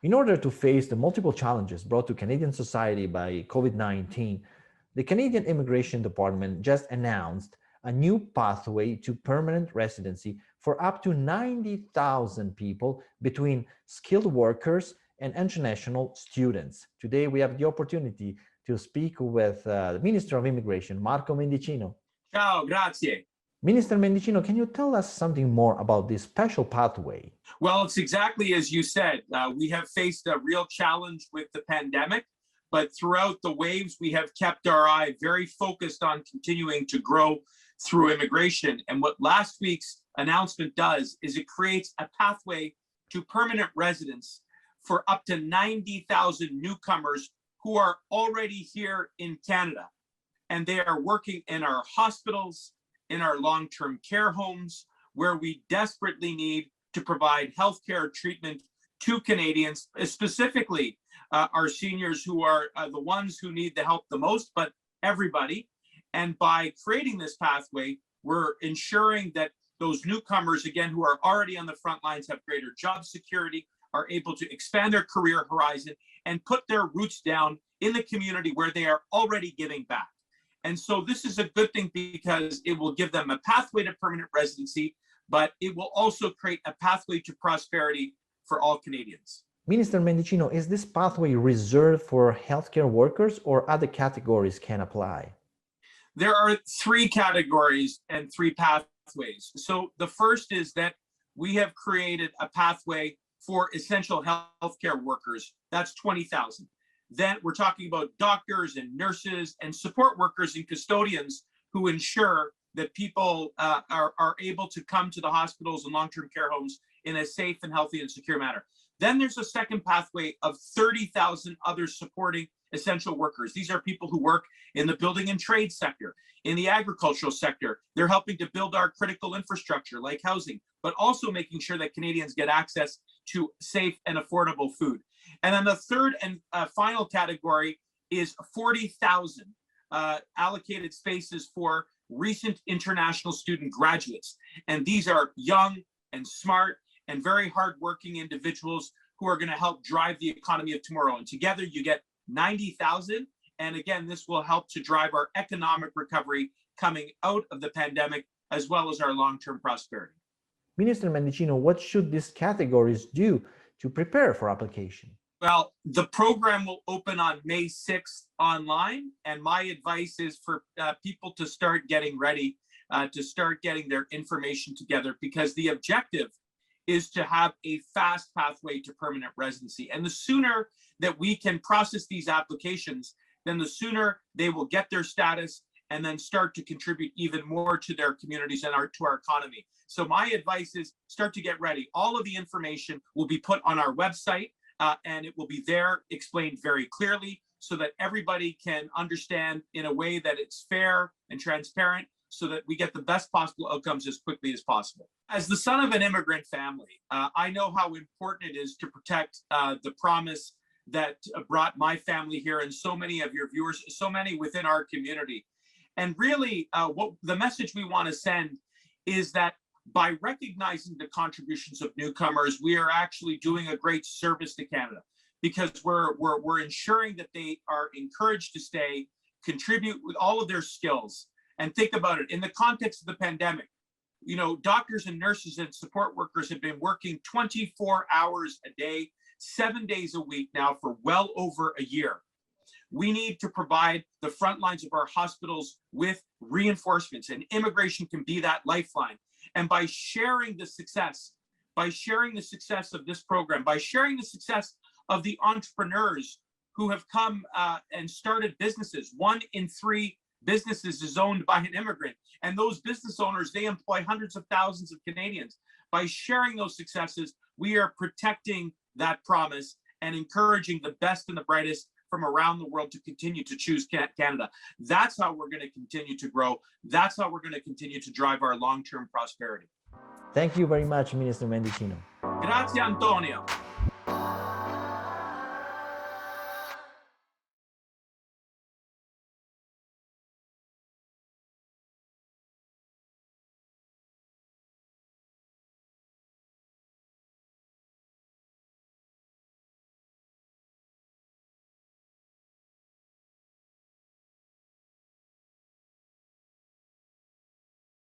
In order to face the multiple challenges brought to Canadian society by COVID-19, the Canadian Immigration Department just announced a new pathway to permanent residency for up to 90,000 people between skilled workers and international students. Today, we have the opportunity to speak with the Minister of Immigration, Marco Mendicino. Ciao, grazie. Minister Mendicino, can you tell us something more about this special pathway? Well, it's exactly as you said. We have faced a real challenge with the pandemic, but throughout the waves, we have kept our eye very focused on continuing to grow through immigration. And what last week's announcement does is it creates a pathway to permanent residence for up to 90,000 newcomers who are already here in Canada. And they are working in our hospitals, in our long-term care homes, where we desperately need to provide healthcare treatment to Canadians, specifically our seniors who are the ones who need the help the most, but everybody. And by creating this pathway, we're ensuring that those newcomers, again, who are already on the front lines, have greater job security, are able to expand their career horizon and put their roots down in the community where they are already giving back. And so this is a good thing because it will give them a pathway to permanent residency, but it will also create a pathway to prosperity for all Canadians. Minister Mendicino, is this pathway reserved for healthcare workers or other categories can apply? There are three categories and three pathways. So the first is that we have created a pathway for essential healthcare workers. That's 20,000. Then we're talking about doctors and nurses and support workers and custodians who ensure that people are able to come to the hospitals and long-term care homes in a safe and healthy and secure manner. Then there's a second pathway of 30,000 other supporting essential workers. These are people who work in the building and trade sector, in the agricultural sector. They're helping to build our critical infrastructure like housing, but also making sure that Canadians get access to safe and affordable food. And then the third and final category is 40,000 allocated spaces for recent international student graduates. And these are young and smart and very hardworking individuals who are going to help drive the economy of tomorrow. And together you get 90,000. And again, this will help to drive our economic recovery coming out of the pandemic, as well as our long-term prosperity. Minister Mendicino, what should these categories do to prepare for application? Well, the program will open on May 6th online, and my advice is for people to start getting ready, to start getting their information together, because the objective is to have a fast pathway to permanent residency. And the sooner that we can process these applications, then the sooner they will get their status and then start to contribute even more to their communities and to our economy. So my advice is start to get ready. All of the information will be put on our website. And it will be there explained very clearly so that everybody can understand in a way that it's fair and transparent so that we get the best possible outcomes as quickly as possible. As the son of an immigrant family, I know how important it is to protect the promise that brought my family here and so many of your viewers, so many within our community. And really, what the message we want to send is that by recognizing the contributions of newcomers, we are actually doing a great service to Canada because we're ensuring that they are encouraged to stay, contribute with all of their skills. And think about it, in the context of the pandemic, you know, doctors and nurses and support workers have been working 24 hours a day, 7 days a week now for well over a year. We need to provide the front lines of our hospitals with reinforcements, and immigration can be that lifeline. And by sharing the success of this program, by sharing the success of the entrepreneurs who have come and started businesses, 1 in 3 businesses is owned by an immigrant. And those business owners, they employ hundreds of thousands of Canadians. By sharing those successes, we are protecting that promise and encouraging the best and the brightest from around the world to continue to choose Canada. That's how we're going to continue to grow. That's how we're going to continue to drive our long-term prosperity. Thank you very much, Minister Mendicino. Grazie, Antonio.